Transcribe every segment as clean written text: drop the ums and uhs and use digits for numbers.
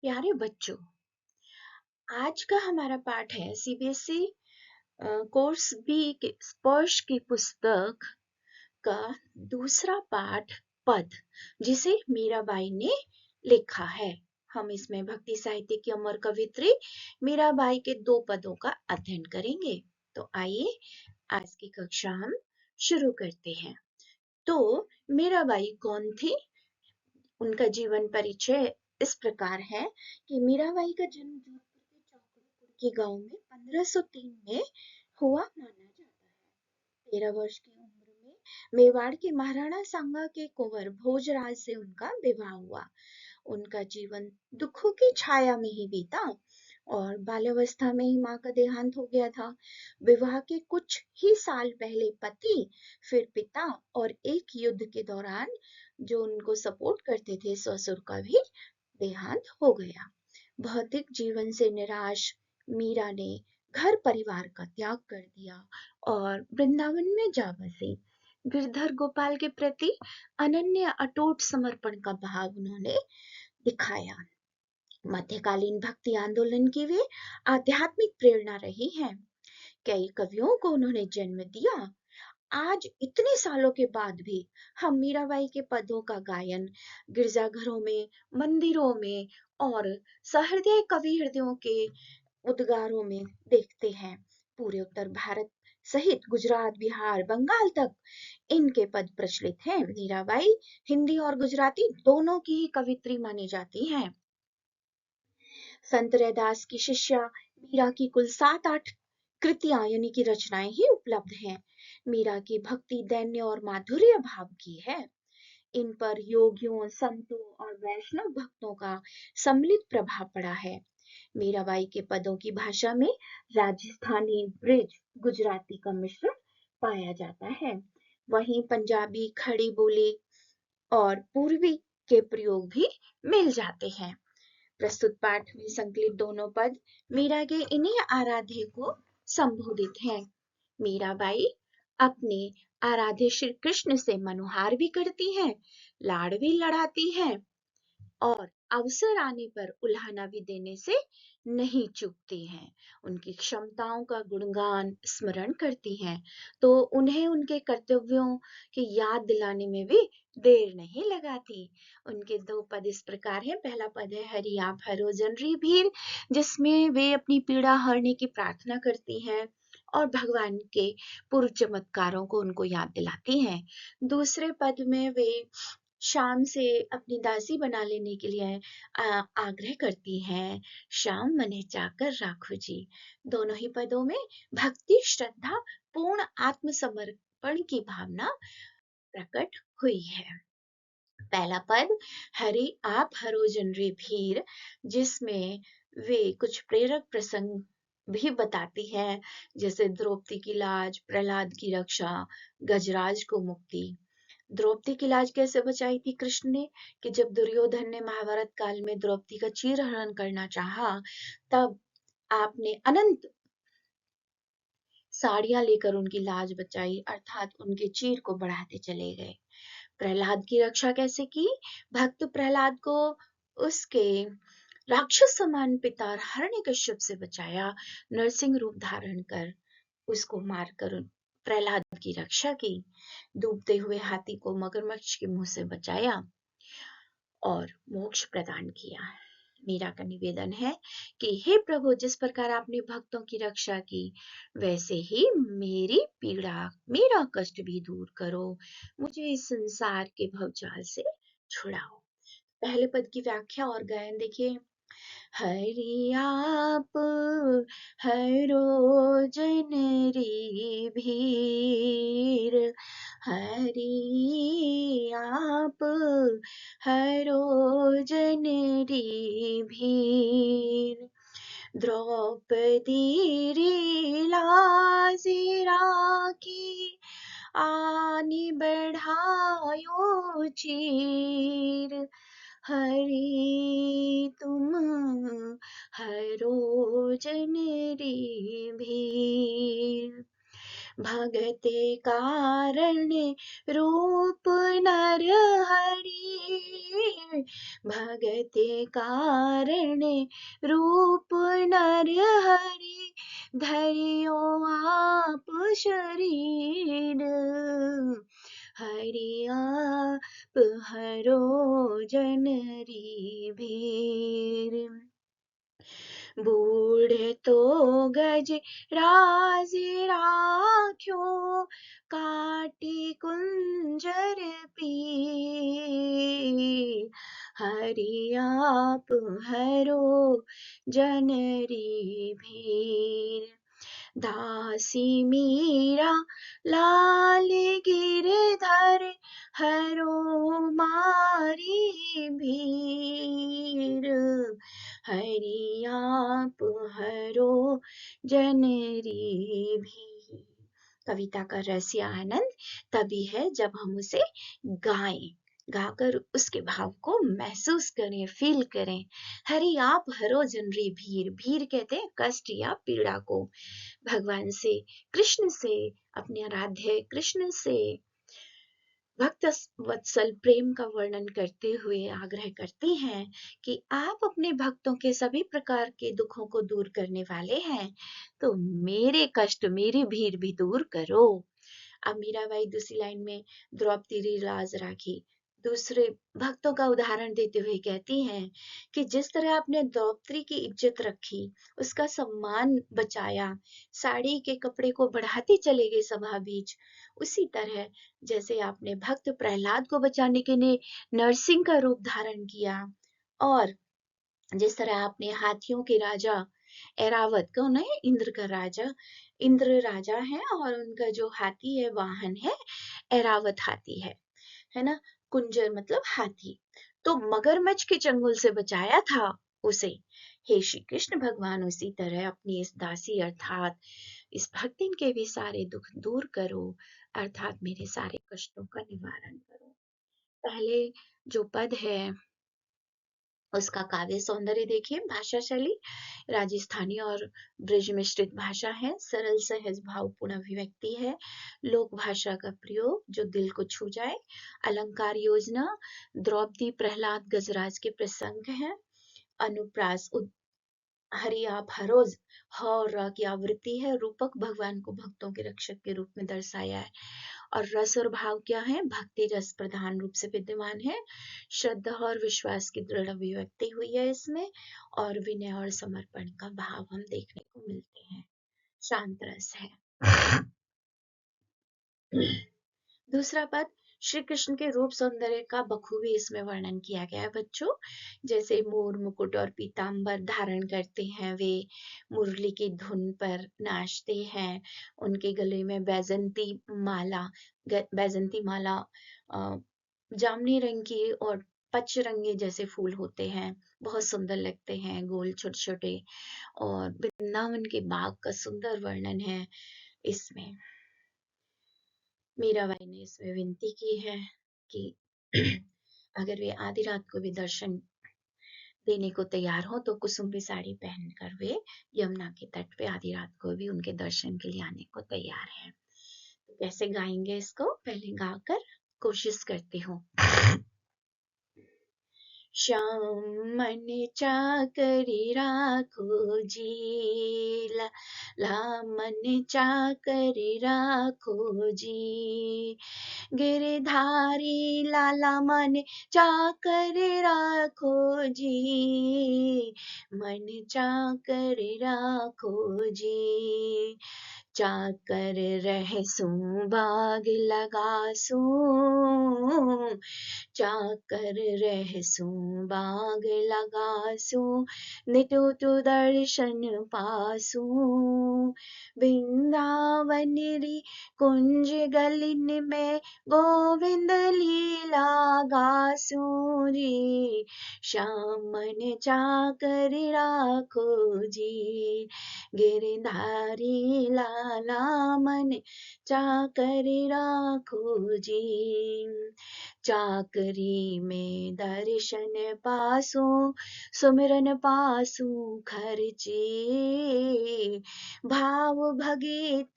प्यारे बच्चों, आज का हमारा पाठ है सीबीएसई कोर्स बी के स्पर्श की पुस्तक का दूसरा पाठ पद, जिसे मीराबाई ने लिखा है। हम इसमें भक्ति साहित्य की अमर कवित्री मीराबाई के 2 पदों का अध्ययन करेंगे। तो आइए आज की कक्षा हम शुरू करते हैं। तो मीराबाई कौन थी? उनका जीवन परिचय इस प्रकार है कि मीराबाई का जन्म जोधपुर के चौकड़ू के गांव में 1503 में हुआ माना जाता है। 13 वर्ष की उम्र में मेवाड़ के महाराणा सांगा के कुंवर भोजराज से उनका विवाह हुआ। उनका जीवन दुखों की छाया में ही बीता और बाल्यावस्था में ही मां का देहांत हो गया था। विवाह के कुछ ही साल पहले पति, फिर पिता और एक युद्ध के दौरान जो उनको सपोर्ट करते थे ससुर का भी देहांत हो गया। भौतिक जीवन से निराश मीरा ने घर परिवार का त्याग कर दिया और वृंदावन में जा बसी। गिरधर गोपाल के प्रति अनन्य अटूट समर्पण का भाव उन्होंने दिखाया। मध्यकालीन भक्ति आंदोलन की वे आध्यात्मिक प्रेरणा रही हैं। कई कवियों को उन्होंने जन्म दिया। आज इतने सालों के बाद भी हम मीराबाई के पदों का गायन गिरजाघरों में, मंदिरों में और सहृदय कवि हृदयों के उद्गारों में देखते हैं। पूरे उत्तर भारत सहित गुजरात, बिहार, बंगाल तक इनके पद प्रचलित हैं। मीराबाई हिंदी और गुजराती दोनों की ही कवित्री मानी जाती हैं। संत रैदास की शिष्या मीरा की कुल 7-8 कृतियां यानी कि रचनाएं ही उपलब्ध हैं। मीरा की भक्ति दैन्य और माधुर्य भाव की है। इन पर योगियों, संतों और वैष्णव भक्तों का सम्मिलित प्रभाव पड़ा है। मीराबाई के पदों की भाषा में राजस्थानी, ब्रिज, गुजराती का मिश्रण पाया जाता है। वहीं पंजाबी, खड़ी बोली और पूर्वी के प्रयोग भी मिल जाते हैं। प्रस्तुत पाठ में संकलित दोनों पद मीरा के इन्हीं आराध्य को संबोधित हैं। मीराबाई अपने आराध्य श्री कृष्ण से मनोहार भी करती हैं, लाड़ भी लड़ाती हैं और अवसर आने पर उल्हाना भी देने से नहीं चूकती हैं। उनकी क्षमताओं का गुणगान स्मरण करती हैं तो उन्हें उनके कर्तव्यों की याद दिलाने में भी देर नहीं लगाती। उनके 2 पद इस प्रकार हैं। पहला पद है हरि आप हरो जनरी भीर, जिसमें वे अपनी पीड़ा हरने की प्रार्थना करती हैं और भगवान के पूर्व चमत्कारों को उनको याद दिलाती हैं। दूसरे पद में वे शाम से अपनी दासी बना लेने के लिए आग्रह करती हैं। श्याम मने चाकर राखो जी। दोनों ही पदों में भक्ति, श्रद्धा, पूर्ण आत्मसमर्पण की भावना प्रकट हुई है। पहला पद हरि आप हरो जनरे भीर, जिसमें वे कुछ प्रेरक प्रसंग भी बताती है, जैसे द्रौपदी की लाज, प्रहलाद की रक्षा, गजराज को मुक्ति। द्रौपदी की लाज कैसे बचाई थी कृष्ण ने कि जब दुर्योधन ने महाभारत काल में द्रौपदी का चीरहरण करना चाहा, तब आपने अनंत साड़ियां लेकर उनकी लाज बचाई, अर्थात उनके चीर को बढ़ाते चले गए। प्रहलाद की रक्षा कैसे की? भक्त प्रहलाद को उसके राक्षस समान पिता हिरण्यकश्यप से बचाया। नरसिंह रूप धारण कर उसको मारकर प्रहलाद की रक्षा की। डूबते हुए हाथी को मगरमच्छ के मुंह से बचाया और मोक्ष प्रदान किया। मीरा का निवेदन है कि हे प्रभु, जिस प्रकार आपने भक्तों की रक्षा की, वैसे ही मेरी पीड़ा, मेरा कष्ट भी दूर करो। मुझे इस संसार के भवजाल से छुड़ाओ। पहले पद की व्याख्या और गायन देखिए। हरि आप हरो जनरी भीर, हरि आप हरो जनरी भीर। द्रौपदी री लाज राखी, आनी बढ़ायो चीर। हरि तुम हरो जनरी भीर। भगते कारण रूप नर हरि, भगति कारण रूप नर हरि धरियो आप शरीर। हरि आप हरो जनरी भीर। बूढ़े तो गज राज राख्यो काटी कुंजर पीर। हरि आप हरो जनरी भीर। दासी मीरा लाल गिरधर हरो मारी भीर। हरि आप हरो जनरी भीर। कविता का रस या आनंद तभी है जब हम उसे गाएं, गाकर उसके भाव को महसूस करें, फील करें। हरि आप हरो जनरी भीर। भीर कहते हैं कष्ट या पीड़ा को। भगवान से, कृष्ण से, अपने आराध्य कृष्ण से भक्त वत्सल प्रेम का वर्णन करते हुए आग्रह करती हैं कि आप अपने भक्तों के सभी प्रकार के दुखों को दूर करने वाले हैं, तो मेरे कष्ट, मेरी भीड़ भी दूर करो। अब मीराबाई दूसरी लाइन में द्रौपदी री लाज राखी दूसरे भक्तों का उदाहरण देते हुए कहती हैं कि जिस तरह आपने द्रौपदी की इज्जत रखी, उसका सम्मान बचाया, साड़ी के कपड़े को बढ़ाते चले गए सभा बीच, उसी तरह जैसे आपने भक्त प्रहलाद को बचाने के लिए नरसिंह का रूप धारण किया, और जिस तरह आपने हाथियों के राजा ऐरावत, कौन है? इंद्र का राजा, इंद्र राजा है और उनका जो हाथी है, वाहन है, ऐरावत हाथी है ना। कुंजर मतलब हाथी। तो मगरमच्छ के चंगुल से बचाया था उसे। हे श्री कृष्ण भगवान, उसी तरह अपनी इस दासी अर्थात इस भक्तिन के भी सारे दुख दूर करो, अर्थात मेरे सारे कष्टों का निवारण करो। पहले जो पद है उसका काव्य सौंदर्य देखिए। भाषा शैली राजस्थानी और ब्रज मिश्रित भाषा है, सरल सहज भावपूर्ण अभिव्यक्ति है, लोक भाषा का प्रयोग जो दिल को छू जाए। अलंकार योजना द्रौपदी, प्रहलाद, गजराज के प्रसंग हैं। अनुप्रास हरि आप हरोज ह और र की आवृत्ति है। रूपक भगवान को भक्तों के रक्षक के रूप में दर्शाया है। और रस और भाव क्या है? भक्ति रस प्रधान रूप से विद्यमान है। श्रद्धा और विश्वास की दृढ़ अभिव्यक्ति हुई है इसमें, और विनय और समर्पण का भाव हम देखने को मिलते हैं। शांत रस है। दूसरा पद, श्री कृष्ण के रूप सौंदर्य का बखूबी इसमें वर्णन किया गया है बच्चों। जैसे मोर मुकुट और पीतांबर धारण करते हैं, वे मुरली की धुन पर नाचते हैं, उनके गले में बैजंती माला जामुनी रंग की और पचरंगी जैसे फूल होते हैं, बहुत सुंदर लगते हैं, गोल छोटे छोटे। और वृंदावन के बाग का सुंदर वर्णन है इसमें। मीराबाई ने इसमें विनती की है कि अगर वे आधी रात को भी दर्शन देने को तैयार हो तो कुसुम्बी साड़ी पहनकर वे यमुना के तट पे आधी रात को भी उनके दर्शन के लिए आने को तैयार हैं। तो कैसे गाएंगे इसको? पहले गाकर कोशिश करती हूँ। श्याम मन चाकरी राखो जी, मन चाकरी राखो जी, गिरधारी लाला मन चाकर राखो जी, मन चाकर राखो जी, चाकर रहसू बाग लगासू, चाकर रहसू बाग लगासू, निटुटु दर्शन पासू, वृंदावन री कुंज गलिन में गोविंद लीला गासू जी, श्याम मन चाकर राखो जी, गिरधारी लाला मन चाकर राखो जी। चाकरी में दर्शन पासो, सुमिरन पासु खर्चे, भाव भगित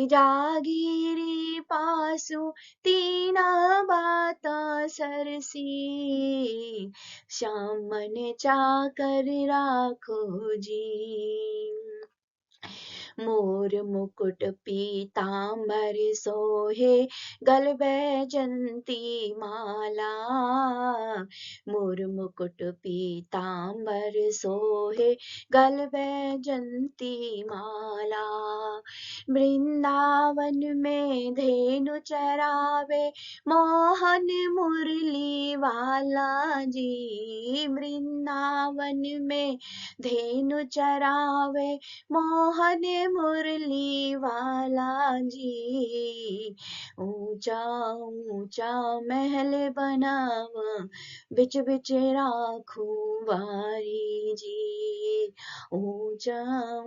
जागीरी पासु, तीना बाता सरसी, श्याम मन चाकर राखो जी। मोर मुकुट पीतांबर सोहे, गल बैजंती माला, मोर मुकुट पीतांबर सोहे, गल बैजंती माला। वृंदावन में धेनु चरावे, मोहन मुरली वाला जी, वृंदावन में धेनु चरावे, मोहन मुरली वाला जी। ऊंचा ऊंचा महल बनावा, बिच बिच राखूं बारी जी। ऊंचा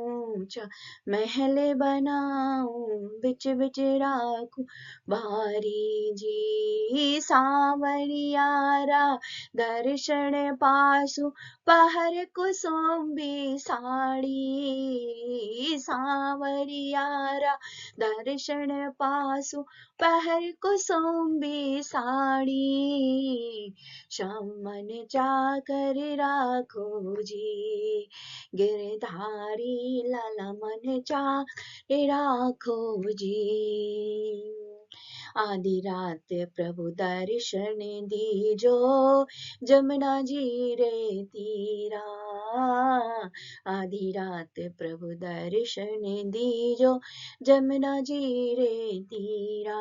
ऊंचा महल बनाऊं, बिच बिच राखूं बारी जी। सांवरियारा दर्शन पासु, पहर कुसुम्बी साड़ी, सांवरियारा दर्शन पासु, पहर कुसुम्बी साड़ी, श्याम मन चाकर राखो जी। गिरधारी लाला मन चाकर राखो जी। आधी रात प्रभु दर्शन दीजो, जमुना जी रे तीरा, आधी रात प्रभु दर्शन दीजो, जमुना जी रे तीरा।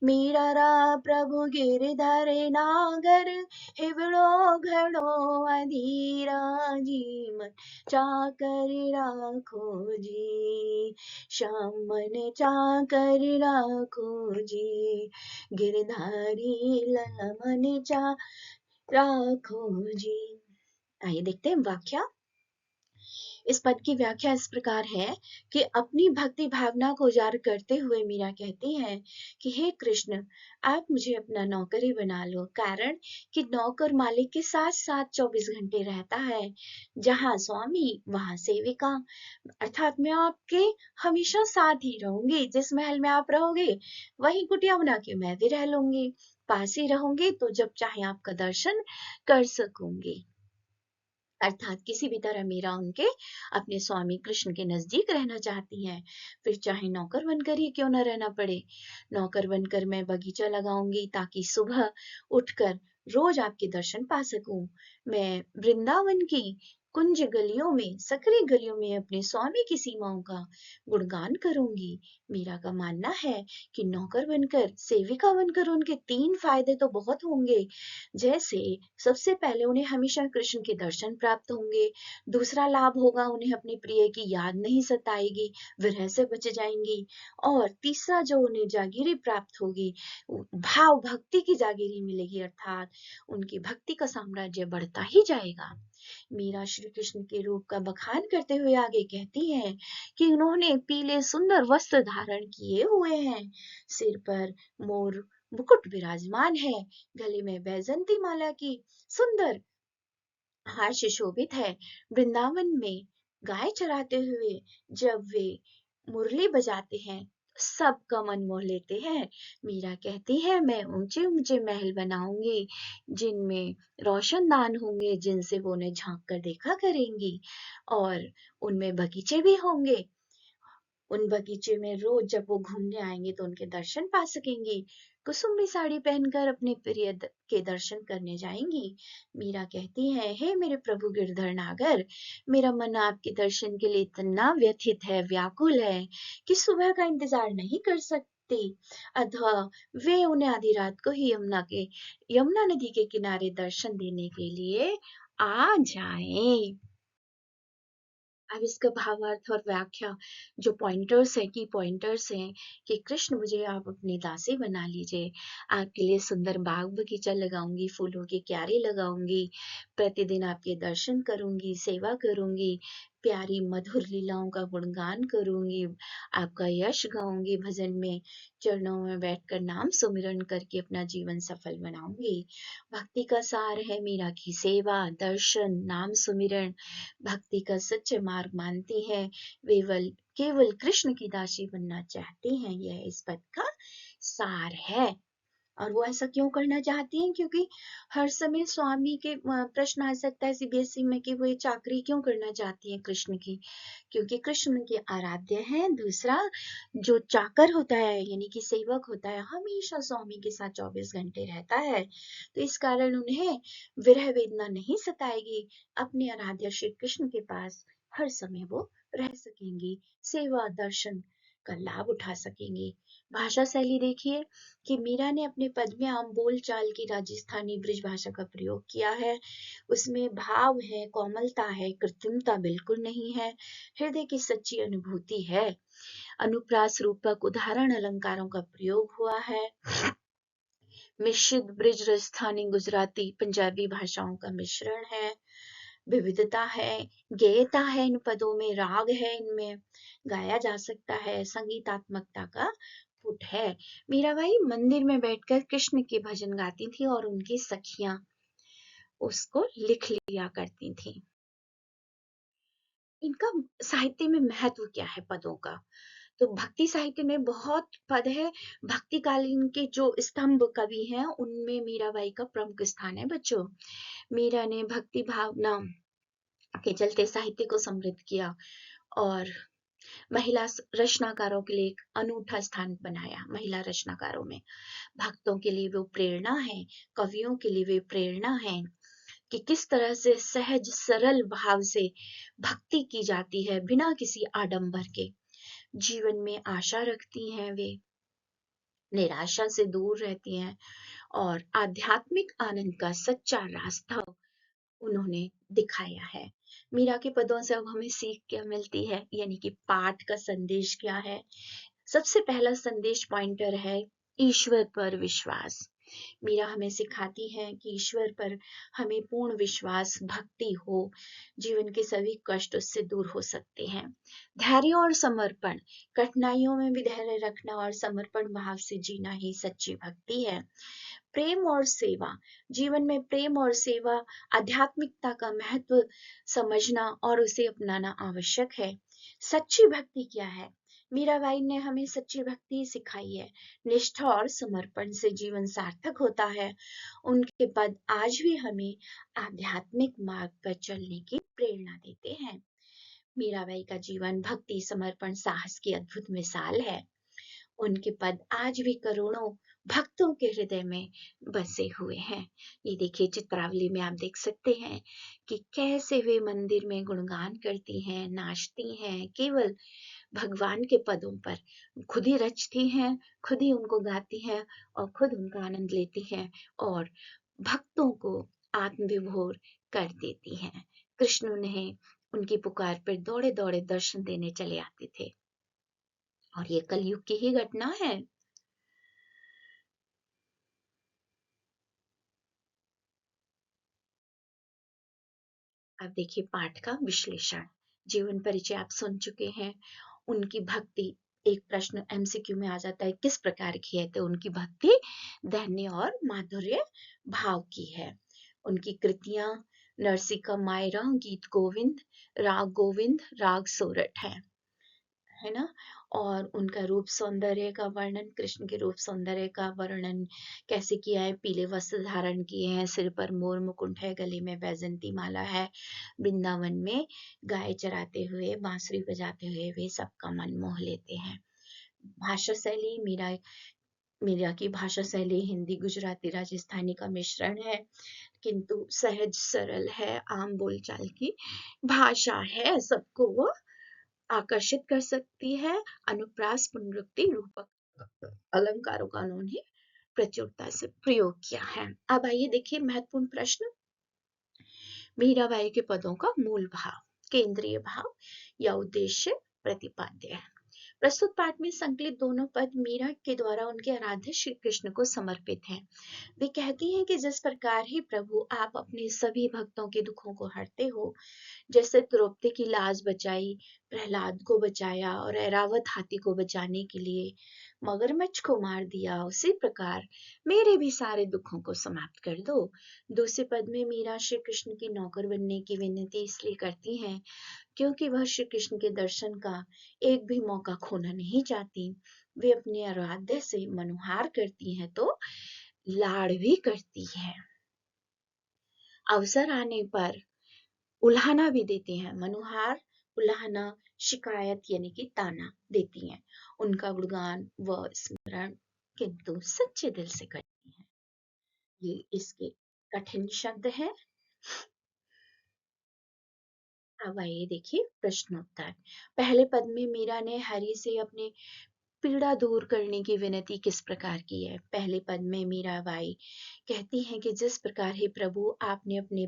मीरा रा प्रभु गिरधर नागर, हिवड़ो घड़ो अधीरा जी, मन चाकर राखो जी, श्याम मन चाकर राखो जी। गिरधारी लाला मन चा राखो जी। आइए देखते हैं व्याख्या। इस पद की व्याख्या इस प्रकार है कि अपनी भक्ति भावना को उजागर करते हुए मीरा कहती हैं कि हे कृष्ण, आप मुझे अपना नौकर ही बना लो, कारण कि नौकर मालिक के साथ साथ 24 घंटे रहता है, जहाँ स्वामी वहाँ सेविका, अर्थात मैं आपके हमेशा साथ ही रहूंगी। जिस महल में आप रहोगे वही कुटिया बना के मैं भी रह लूंगी, पास ही रहूंगी, तो जब चाहे आपका दर्शन कर सकूंगी। अर्थात किसी भी तरह मीरा उनके अपने स्वामी कृष्ण के नजदीक रहना चाहती हैं, फिर चाहे नौकर बनकर ही क्यों न रहना पड़े। नौकर बनकर मैं बगीचा लगाऊंगी ताकि सुबह उठकर रोज आपके दर्शन पा सकूं। मैं वृंदावन की कुंज गलियों में, सकरी गलियों में अपने स्वामी की सीमाओं का गुणगान करूंगी। मीरा का मानना है कि नौकर बनकर, सेविका बनकर उनके 3 फायदे तो बहुत होंगे। जैसे सबसे पहले उन्हें हमेशा कृष्ण के दर्शन प्राप्त होंगे, दूसरा लाभ होगा उन्हें अपने प्रिय की याद नहीं सताएगी, विरह से बच जाएंगी, और तीसरा जो उन्हें जागीरी प्राप्त होगी, भाव भक्ति की जागीरी मिलेगी, अर्थात उनकी भक्ति का साम्राज्य बढ़ता ही जाएगा। मीरा श्री कृष्ण के रूप का बखान करते हुए आगे कहती हैं कि उन्होंने पीले सुंदर वस्त्र धारण किए हुए हैं, सिर पर मोर मुकुट विराजमान है, गले में बैजंती माला की सुंदर हार सुशोभित है। वृंदावन में गाय चराते हुए जब वे मुरली बजाते हैं, सबका मन मोह लेते हैं। मीरा कहती है, मैं ऊंचे ऊंचे महल बनाऊंगी, जिनमें रोशनदान होंगे, जिनसे वो उन्हें झांक कर देखा करेंगी, और उनमें बगीचे भी होंगे। उन बगीचे में रोज जब वो घूमने आएंगे तो उनके दर्शन पा सकेंगी। कुसुम्बी साड़ी पहनकर अपने प्रिय के दर्शन करने जाएंगी। मीरा कहती है, हे मेरे प्रभु गिरधर नागर, मेरा मन आपके दर्शन के लिए इतना व्यथित है, व्याकुल है कि सुबह का इंतजार नहीं कर सकती। अतः वे उन्हें आधी रात को ही यमुना नदी के किनारे दर्शन देने के लिए आ जाएं। अब इसका भावार्थ और व्याख्या, जो पॉइंटर्स हैं, की पॉइंटर्स हैं कि कृष्ण, मुझे आप अपनी दासी बना लीजिए, आपके लिए सुंदर बाग बगीचा लगाऊंगी, फूलों की क्यारी लगाऊंगी, प्रतिदिन आपके दर्शन करूंगी, सेवा करूंगी, प्यारी मधुर लीलाओं का गुणगान करूंगी, आपका यश गाऊंगी भजन में, चरणों में बैठकर नाम सुमिरन करके अपना जीवन सफल बनाऊंगी। भक्ति का सार है मीरा की सेवा, दर्शन, नाम सुमिरन। भक्ति का सच्चे मार्ग मानती है, केवल केवल कृष्ण की दासी बनना चाहती हैं। यह इस पद का सार है। और वो ऐसा क्यों करना चाहती हैं? क्योंकि हर समय स्वामी के प्रश्न आ सकता है सीबीएसई में कि वो ये चाकरी क्यों करना चाहती हैं कृष्ण की। क्योंकि कृष्ण के आराध्य हैं। दूसरा, जो चाकर होता है यानी कि सेवक होता है, हमेशा स्वामी के साथ 24 घंटे रहता है, तो इस कारण उन्हें विरह वेदना नहीं सताएगी। अपने आराध्य श्री कृष्ण के पास हर समय वो रह सकेंगी, सेवा दर्शन का लाभ उठा सकेंगी। भाषा शैली देखिए कि मीरा ने अपने पद में आम बोल चाल की राजस्थानी ब्रिज भाषा का प्रयोग किया है। उसमें भाव है, कोमलता है, कृत्रिमता बिल्कुल नहीं है, हृदय की सच्ची अनुभूति है। अनुप्रास रूपक उदाहरण अलंकारों का प्रयोग हुआ है। मिश्रित ब्रिज राजस्थानी गुजराती पंजाबी भाषाओं का मिश्रण है। विविधता है, गेयता है इन पदों में, राग है इनमें, गाया जा सकता है, संगीतात्मकता का पुट है। मीराबाई मंदिर में बैठकर कृष्ण के भजन गाती थी और उनकी सखियां उसको लिख लिया करती थी। इनका साहित्य में महत्व क्या है पदों का? तो भक्ति साहित्य में बहुत पद है। भक्ति कालीन के जो स्तंभ कवि हैं उनमें मीराबाई का प्रमुख स्थान है बच्चों। मीरा ने भक्ति भावना के चलते साहित्य को समृद्ध किया और महिला रचनाकारों के लिए एक अनूठा स्थान बनाया। महिला रचनाकारों में भक्तों के लिए वो प्रेरणा है, कवियों के लिए वे प्रेरणा है कि किस तरह से सहज सरल भाव से भक्ति की जाती है बिना किसी आडंबर के। जीवन में आशा रखती हैं वे, निराशा से दूर रहती हैं और आध्यात्मिक आनंद का सच्चा रास्ता उन्होंने दिखाया है। मीरा के पदों से अब हमें सीख क्या मिलती है, यानी कि पाठ का संदेश क्या है? सबसे पहला संदेश पॉइंटर है ईश्वर पर विश्वास। मीरा हमें सिखाती है कि ईश्वर पर हमें पूर्ण विश्वास, भक्ति हो, जीवन के सभी कष्ट उससे दूर हो सकते हैं। धैर्य और समर्पण, कठिनाइयों में भी धैर्य रखना और समर्पण भाव से जीना ही सच्ची भक्ति है। प्रेम और सेवा, जीवन में प्रेम और सेवा, आध्यात्मिकता का महत्व समझना और उसे अपनाना आवश्यक है। सच्ची भक्ति क्या है? मीराबाई ने हमें सच्ची भक्ति सिखाई है। निष्ठा और समर्पण से जीवन सार्थक होता है। उनके पद आज भी हमें आध्यात्मिक मार्ग पर चलने की प्रेरणा देते हैं। मीराबाई का जीवन भक्ति, समर्पण, साहस की अद्भुत मिसाल है। उनके पद आज भी करोड़ों भक्तों के हृदय में बसे हुए हैं। ये देखिए चित्रावली में आप देख सकते हैं कि कैसे वे मंदिर में गुणगान करती हैं, नाचती हैं, केवल भगवान के पदों पर खुद ही रचती हैं, खुद ही उनको गाती हैं और खुद उनका आनंद लेती हैं और भक्तों को आत्मविभोर कर देती हैं। कृष्ण उन्हें उनकी पुकार पर दौड़े दौड़े दर्शन देने चले आते थे और ये कलयुग की ही घटना है। अब देखिए पाठ का विश्लेषण। जीवन परिचय आप सुन चुके हैं। उनकी भक्ति, एक प्रश्न एमसीक्यू में आ जाता है, किस प्रकार की है? तो उनकी भक्ति दैन्य और माधुर्य भाव की है। उनकी कृतियां नरसिका मायरा, गीत गोविंद, राग सोरठ है ना। और उनका रूप सौंदर्य का वर्णन, कृष्ण के रूप सौंदर्य का वर्णन कैसे किया है? पीले वस्त्र धारण किए हैं, सिर पर मोर मुकुट है, गले में बैजंती माला है, वृंदावन में गाय चराते हुए, बांसुरी बजाते हुए वे सबका मन मोह लेते हैं। भाषा शैली, मीरा की भाषा शैली हिंदी, गुजराती, राजस्थानी का मिश्रण है, किंतु सहज सरल है, आम बोलचाल की भाषा है, सबको वो आकर्षित कर सकती है। अनुप्रास, पुनरुक्ति, रूपक अलंकारों का उन्होंने प्रचुरता से प्रयोग किया है। अब आइए देखिए महत्वपूर्ण प्रश्न। मीराबाई के पदों का मूल भाव, केंद्रीय भाव या उद्देश्य प्रतिपाद्य है। प्रस्तुत पाठ में संकलित दोनों पद मीरा के द्वारा उनके आराध्य श्री कृष्ण को समर्पित हैं। वे कहती हैं कि जिस प्रकार ही प्रभु आप अपने सभी भक्तों के दुखों को हरते हो, जैसे द्रौपदी की लाज बचाई, प्रहलाद को बचाया और ऐरावत हाथी को बचाने के लिए मगरमच्छ को मार दिया, उसी प्रकार मेरे भी सारे दुखों को समाप्त कर दो। दूसरे पद में मीरा श्री कृष्ण की नौकर बनने की विनती इसलिए करती हैं क्योंकि वह श्री कृष्ण के दर्शन का एक भी मौका खोना नहीं चाहती। वे अपने आराध्य से मनुहार करती हैं तो लाड़ भी करती है। अवसर आने पर उल्हाना भी देती हैं। मनुहार, उल्हाना, शिकायत यानी कि ताना देती हैं। उनका गुणगान व स्मरण किंतु सच्चे दिल से करती हैं। ये इसके कठिन शब्द हैं। अब आइए देखिए प्रश्नोत्तर। पहले पद में मीरा ने हरि से अपने पीड़ा दूर करने की विनती किस प्रकार की है? पहले पद में मीराबाई कहती हैं कि जिस प्रकार हे प्रभु आपने अपने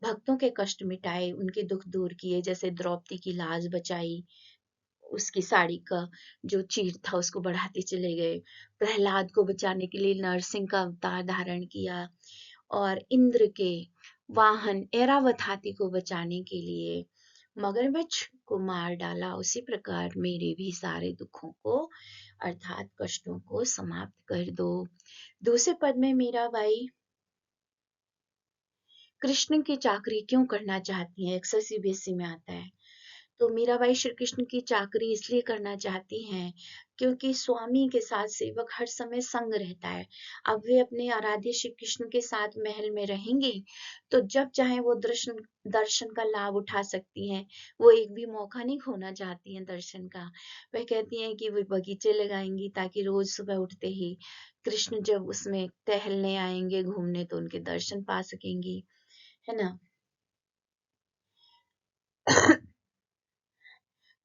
भक्तों के कष्ट मिटाए, उनके दुख दूर किए, जैसे द्रौपदी की लाज बचाई, उसकी साड़ी का जो चीर था उसको बढ़ाते चले गए, प्रहलाद को बचाने के लिए नरसिंह का अवतार धारण किया और इंद्र के वाहन ऐरावत हाथी को बचाने के लिए मगरमच्छ को मार डाला, उसी प्रकार मेरे भी सारे दुखों को अर्थात कष्टों को समाप्त कर दो। दूसरे पद में मीराबाई कृष्ण की चाकरी क्यों करना चाहती हैं? अक्सर सीबीएसई में आता है। तो मीराबाई श्री कृष्ण की चाकरी इसलिए करना चाहती हैं क्योंकि स्वामी के साथ सेवक हर समय संग रहता है। अब वे अपने आराध्य श्री कृष्ण के साथ महल में रहेंगी तो जब चाहे वो दर्शन दर्शन का लाभ उठा सकती हैं। वो एक भी मौका नहीं खोना चाहती हैं दर्शन का। वह कहती हैं कि वे बगीचे लगाएंगी ताकि रोज सुबह उठते ही कृष्ण जब उसमें टहलने आएंगे घूमने तो उनके दर्शन पा सकेंगी, है ना।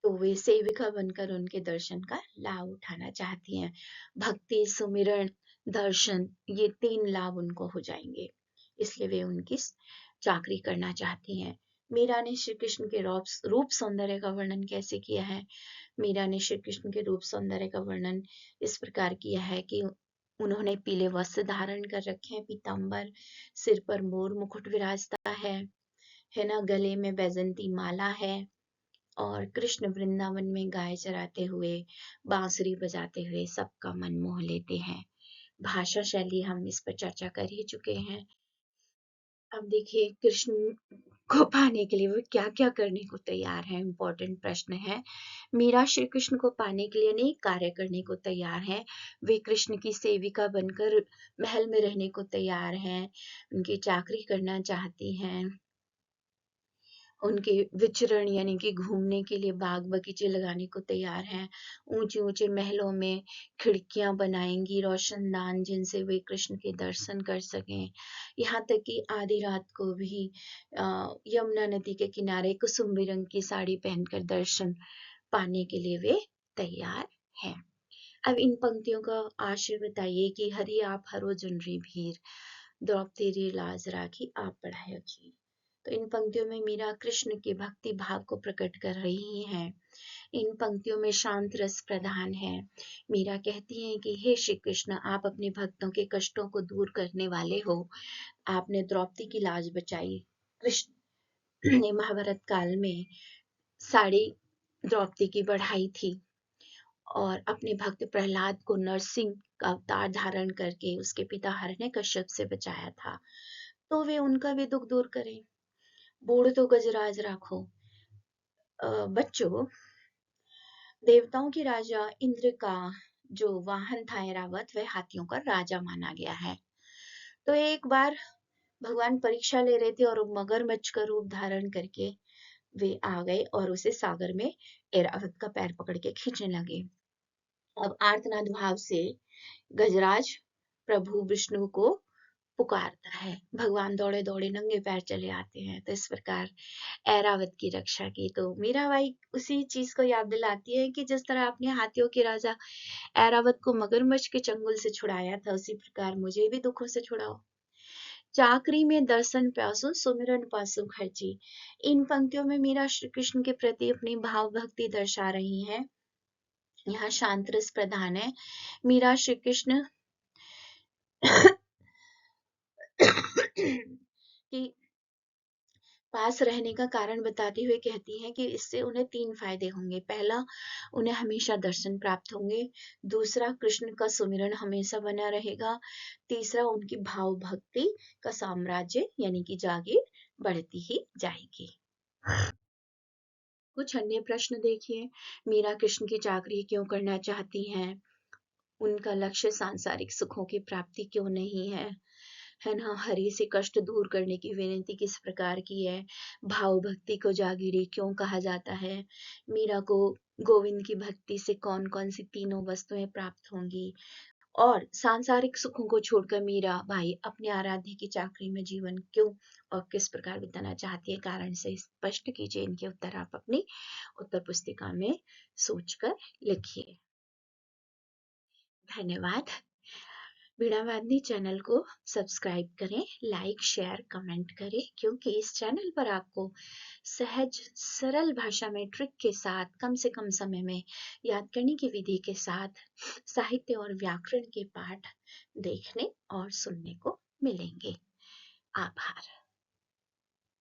तो वे सेविका बनकर उनके दर्शन का लाभ उठाना चाहती हैं। भक्ति, सुमिरन, दर्शन ये 3 लाभ उनको हो जाएंगे, इसलिए वे उनकी चाकरी करना चाहती हैं। मीरा ने श्री कृष्ण के रूप सौंदर्य का वर्णन कैसे किया है? मीरा ने श्री कृष्ण के रूप सौंदर्य का वर्णन इस प्रकार किया है कि उन्होंने पीले वस्त्र धारण कर रखे हैं, पीताम्बर, सिर पर मोर मुकुट विराजता है ना, गले में बैजंती माला है और कृष्ण वृंदावन में गाय चराते हुए बांसुरी बजाते हुए सबका मन मोह लेते हैं। भाषा शैली हम इस पर चर्चा कर ही चुके हैं। अब देखिए कृष्ण को पाने के लिए वो क्या क्या करने को तैयार है, इम्पोर्टेंट प्रश्न है। मीरा श्री कृष्ण को पाने के लिए अनेक कार्य करने को तैयार है। वे कृष्ण की सेविका बनकर महल में रहने को तैयार हैं, उनकी चाकरी करना चाहती हैं, उनके विचरण यानी कि घूमने के लिए बाग बगीचे लगाने को तैयार हैं, ऊंचे ऊंचे महलों में खिड़कियां बनाएंगी रोशनदान जिनसे वे कृष्ण के दर्शन कर सकें। यहाँ तक कि आधी रात को भी यमुना नदी के किनारे कुसुम्बी रंग की साड़ी पहनकर दर्शन पाने के लिए वे तैयार हैं। अब इन पंक्तियों का आशय बताइए कि हरि आप हरो जुनरी भीर, द्रौपदी री लाज राखी आप बढ़ायो जी। तो इन पंक्तियों में मीरा कृष्ण के भक्ति भाव को प्रकट कर रही हैं। इन पंक्तियों में शांत रस प्रधान है। मीरा कहती हैं कि हे श्री कृष्ण आप अपने भक्तों के कष्टों को दूर करने वाले हो। आपने द्रौपदी की लाज बचाई। कृष्ण ने महाभारत काल में साड़ी द्रौपदी की बढ़ाई थी और अपने भक्त प्रहलाद को नरसिंह का अवतार धारण करके उसके पिता हिरण्यकश्यप से बचाया था। तो वे उनका भी दुख दूर करें। बूढ़ तो गजराज राखो। बच्चों, देवताओं के राजा इंद्र का जो वाहन था ऐरावत वह हाथियों का राजा माना गया है। तो एक बार भगवान परीक्षा ले रहे थे और मगरमच्छ का रूप धारण करके वे आ गए और उसे सागर में ऐरावत का पैर पकड़ के खींचने लगे। अब आर्तनाद भाव से गजराज प्रभु विष्णु को पुकारता है। भगवान दौड़े दौड़े नंगे पैर चले आते हैं। तो इस प्रकार ऐरावत की रक्षा की। तो मीराबाई उसी चीज को याद दिलाती है कि जिस तरह आपने हाथियों के राजा ऐरावत को मगरमच्छ के चंगुल से छुड़ाया था उसी प्रकार मुझे भी दुखों से छुड़ाओ। चाकरी में दर्शन प्यासो सुमिरन पासो खर्ची। इन पंक्तियों में मीरा श्री कृष्ण के प्रति अपनी भाव भक्ति दर्शा रही हैं। यहाँ शांत रस प्रधान है। मीरा श्री कृष्ण की पास रहने का कारण बताते हुए कहती हैं कि इससे उन्हें 3 फायदे होंगे। पहला, उन्हें हमेशा दर्शन प्राप्त होंगे। दूसरा, कृष्ण का सुमिरन हमेशा बना रहेगा। तीसरा, उनकी भाव भक्ति का साम्राज्य यानी कि जागीर बढ़ती ही जाएगी। कुछ अन्य प्रश्न देखिए। मीरा कृष्ण की चाकरी क्यों करना चाहती हैं? उनका लक्ष्य सांसारिक सुखों की प्राप्ति क्यों नहीं है ना? हरि से कष्ट दूर करने की विनती किस प्रकार की है? भाव भक्ति को जागीरी क्यों कहा जाता है? मीरा को गोविंद की भक्ति से कौन कौन सी तीनों वस्तुएं प्राप्त होंगी? और सांसारिक सुखों को छोड़कर मीरा बाई अपने आराध्य की चाकरी में जीवन क्यों और किस प्रकार बिताना चाहती है, कारण से स्पष्ट कीजिए। इनके उत्तर आप अपनी उत्तर पुस्तिका में सोचकर लिखिए। धन्यवाद। वीणावादिनी चैनल को सब्सक्राइब करें, लाइक शेयर कमेंट करें, क्योंकि इस चैनल पर आपको सहज सरल भाषा में ट्रिक के साथ कम से कम समय में याद करने की विधि के साथ साहित्य और व्याकरण के पाठ देखने और सुनने को मिलेंगे। आभार।